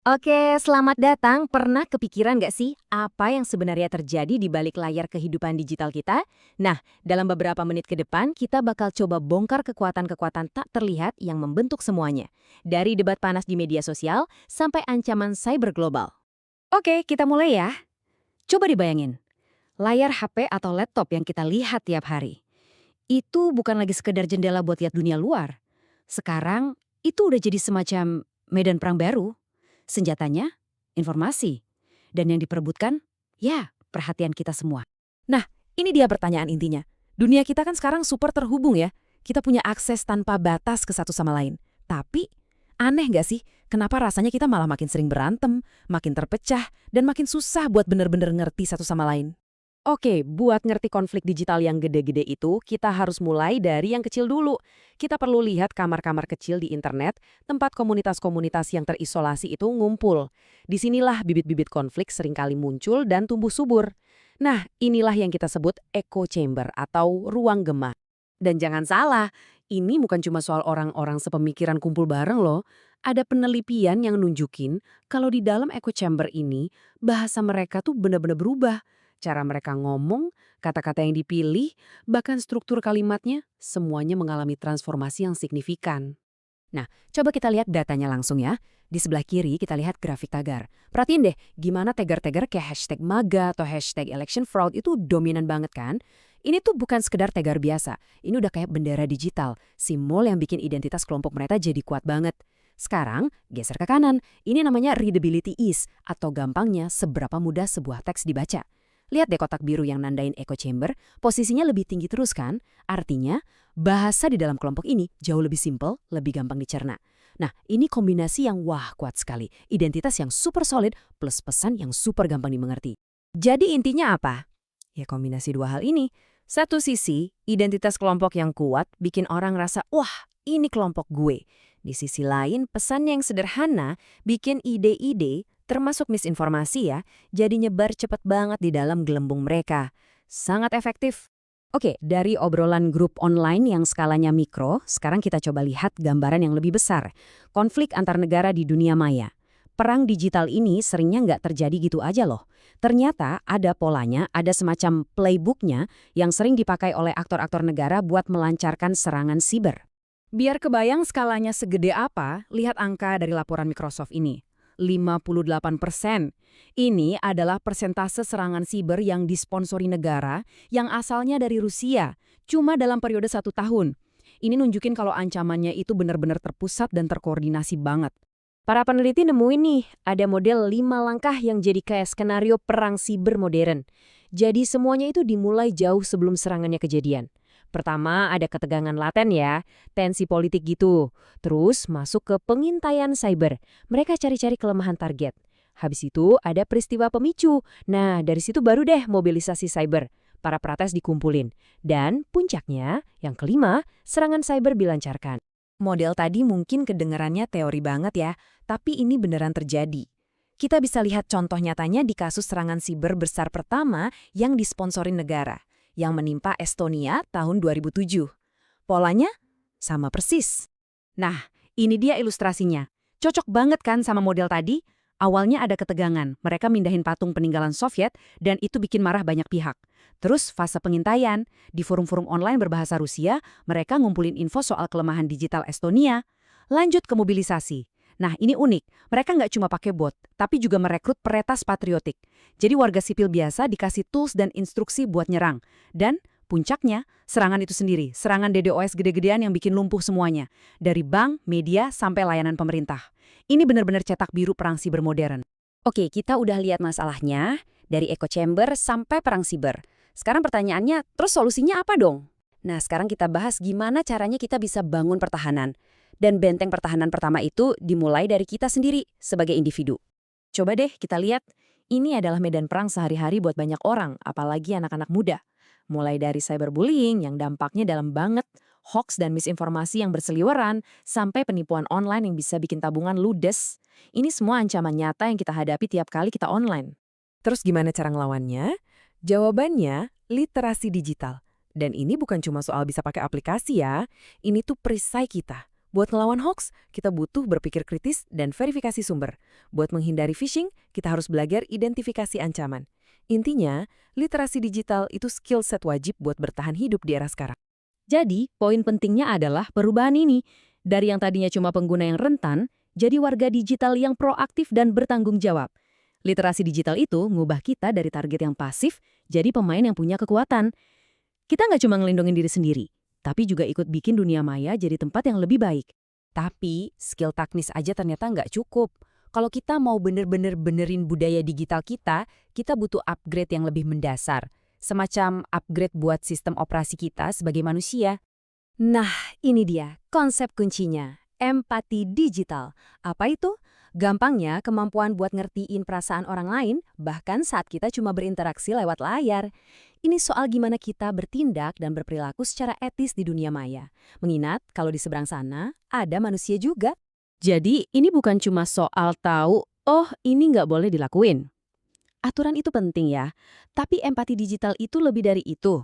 Oke, selamat datang. Pernah kepikiran nggak sih apa yang sebenarnya terjadi di balik layar kehidupan digital kita? Nah, dalam beberapa menit ke depan, kita bakal coba bongkar kekuatan-kekuatan tak terlihat yang membentuk semuanya. Dari debat panas di media sosial sampai ancaman cyber global. Oke, kita mulai ya. Coba dibayangin, layar HP atau laptop yang kita lihat tiap hari. Itu bukan lagi sekedar jendela buat lihat dunia luar. Sekarang, itu udah jadi semacam medan perang baru. Senjatanya, informasi. Dan yang diperebutkan, ya, perhatian kita semua. Nah, ini dia pertanyaan intinya. Dunia kita kan sekarang super terhubung ya. Kita punya akses tanpa batas ke satu sama lain. Tapi, aneh nggak sih? Kenapa rasanya kita malah makin sering berantem, makin terpecah, dan makin susah buat bener-bener ngerti satu sama lain? Oke, buat ngerti konflik digital yang gede-gede itu, kita harus mulai dari yang kecil dulu. Kita perlu lihat kamar-kamar kecil di internet, tempat komunitas-komunitas yang terisolasi itu ngumpul. Disinilah bibit-bibit konflik seringkali muncul dan tumbuh subur. Nah, inilah yang kita sebut echo chamber atau ruang gema. Dan jangan salah, ini bukan cuma soal orang-orang sepemikiran kumpul bareng loh. Ada penelitian yang nunjukin kalau di dalam echo chamber ini, bahasa mereka tuh benar-benar berubah. Cara mereka ngomong, kata-kata yang dipilih, bahkan struktur kalimatnya, semuanya mengalami transformasi yang signifikan. Nah, coba kita lihat datanya langsung ya. Di sebelah kiri kita lihat grafik tagar. Perhatiin deh, gimana tagar-tagar kayak hashtag MAGA atau hashtag election fraud itu dominan banget kan? Ini tuh bukan sekedar tagar biasa. Ini udah kayak bendera digital, simbol yang bikin identitas kelompok mereka jadi kuat banget. Sekarang, geser ke kanan. Ini namanya readability ease, atau gampangnya seberapa mudah sebuah teks dibaca. Lihat deh kotak biru yang nandain echo chamber, posisinya lebih tinggi terus kan? Artinya, bahasa di dalam kelompok ini jauh lebih simpel, lebih gampang dicerna. Nah, ini kombinasi yang wah kuat sekali. Identitas yang super solid plus pesan yang super gampang dimengerti. Jadi intinya apa? Ya kombinasi dua hal ini. Satu sisi, identitas kelompok yang kuat bikin orang rasa, wah ini kelompok gue. Di sisi lain, pesan yang sederhana bikin ide-ide, termasuk misinformasi ya, jadi nyebar cepet banget di dalam gelembung mereka. Sangat efektif. Oke, dari obrolan grup online yang skalanya mikro, sekarang kita coba lihat gambaran yang lebih besar. Konflik antar negara di dunia maya. Perang digital ini seringnya nggak terjadi gitu aja loh. Ternyata ada polanya, ada semacam playbooknya yang sering dipakai oleh aktor-aktor negara buat melancarkan serangan siber. Biar kebayang skalanya segede apa, lihat angka dari laporan Microsoft ini. 58%. Ini adalah persentase serangan siber yang disponsori negara yang asalnya dari Rusia, cuma dalam periode 1 tahun. Ini nunjukin kalau ancamannya itu benar-benar terpusat dan terkoordinasi banget. Para peneliti nemuin nih, ada model 5 langkah yang jadi kayak skenario perang siber modern. Jadi semuanya itu dimulai jauh sebelum serangannya kejadian. Pertama ada ketegangan laten ya, tensi politik gitu. Terus masuk ke pengintaian cyber. Mereka cari-cari kelemahan target. Habis itu ada peristiwa pemicu. Nah, dari situ baru deh mobilisasi cyber. Para protes dikumpulin. Dan puncaknya, yang kelima, serangan cyber dilancarkan. Model tadi mungkin kedengarannya teori banget ya, tapi ini beneran terjadi. Kita bisa lihat contoh nyatanya di kasus serangan siber besar pertama yang disponsori negara, yang menimpa Estonia tahun 2007. Polanya sama persis. Nah, ini dia ilustrasinya. Cocok banget kan sama model tadi? Awalnya ada ketegangan, mereka mindahin patung peninggalan Soviet dan itu bikin marah banyak pihak. Terus fase pengintaian, di forum-forum online berbahasa Rusia, mereka ngumpulin info soal kelemahan digital Estonia. Lanjut ke mobilisasi. Nah ini unik, mereka nggak cuma pakai bot, tapi juga merekrut peretas patriotik. Jadi warga sipil biasa dikasih tools dan instruksi buat nyerang. Dan puncaknya, serangan itu sendiri, serangan DDoS gede-gedean yang bikin lumpuh semuanya. Dari bank, media, sampai layanan pemerintah. Ini benar-benar cetak biru perang siber modern. Oke, kita udah lihat masalahnya, dari echo chamber sampai perang siber. Sekarang pertanyaannya, terus solusinya apa dong? Nah, sekarang kita bahas gimana caranya kita bisa bangun pertahanan. Dan benteng pertahanan pertama itu dimulai dari kita sendiri sebagai individu. Coba deh kita lihat, ini adalah medan perang sehari-hari buat banyak orang, apalagi anak-anak muda. Mulai dari cyberbullying yang dampaknya dalam banget, hoax dan misinformasi yang berseliweran, sampai penipuan online yang bisa bikin tabungan ludes. Ini semua ancaman nyata yang kita hadapi tiap kali kita online. Terus gimana cara ngelawannya? Jawabannya, literasi digital. Dan ini bukan cuma soal bisa pakai aplikasi ya, ini tuh perisai kita. Buat ngelawan hoax, kita butuh berpikir kritis dan verifikasi sumber. Buat menghindari phishing, kita harus belajar identifikasi ancaman. Intinya, literasi digital itu skill set wajib buat bertahan hidup di era sekarang. Jadi, poin pentingnya adalah perubahan ini. Dari yang tadinya cuma pengguna yang rentan, jadi warga digital yang proaktif dan bertanggung jawab. Literasi digital itu ngubah kita dari target yang pasif jadi pemain yang punya kekuatan. Kita nggak cuma ngelindungin diri sendiri, tapi juga ikut bikin dunia maya jadi tempat yang lebih baik. Tapi, skill teknis aja ternyata nggak cukup. Kalau kita mau bener-bener benerin budaya digital kita butuh upgrade yang lebih mendasar. Semacam upgrade buat sistem operasi kita sebagai manusia. Nah, ini dia konsep kuncinya, empati digital. Apa itu? Gampangnya, kemampuan buat ngertiin perasaan orang lain, bahkan saat kita cuma berinteraksi lewat layar. Ini soal gimana kita bertindak dan berperilaku secara etis di dunia maya. Mengingat kalau di seberang sana, ada manusia juga. Jadi, ini bukan cuma soal tahu, oh ini nggak boleh dilakuin. Aturan itu penting ya, tapi empati digital itu lebih dari itu.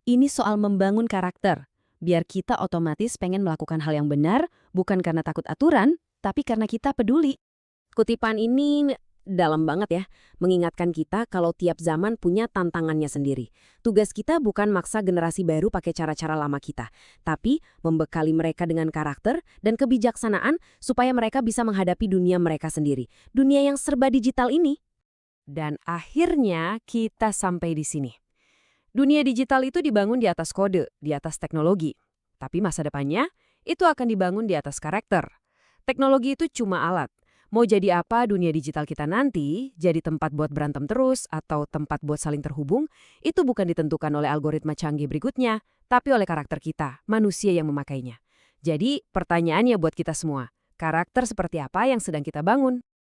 Ini soal membangun karakter. Biar kita otomatis pengen melakukan hal yang benar, bukan karena takut aturan, tapi karena kita peduli. Kutipan ini dalam banget ya, mengingatkan kita kalau tiap zaman punya tantangannya sendiri. Tugas kita bukan maksa generasi baru pakai cara-cara lama kita, tapi membekali mereka dengan karakter dan kebijaksanaan supaya mereka bisa menghadapi dunia mereka sendiri. Dunia yang serba digital ini. Dan akhirnya kita sampai di sini. Dunia digital itu dibangun di atas kode, di atas teknologi. Tapi masa depannya, itu akan dibangun di atas karakter. Teknologi itu cuma alat. Mau jadi apa dunia digital kita nanti, jadi tempat buat berantem terus atau tempat buat saling terhubung, itu bukan ditentukan oleh algoritma canggih berikutnya, tapi oleh karakter kita, manusia yang memakainya. Jadi, pertanyaannya buat kita semua, karakter seperti apa yang sedang kita bangun?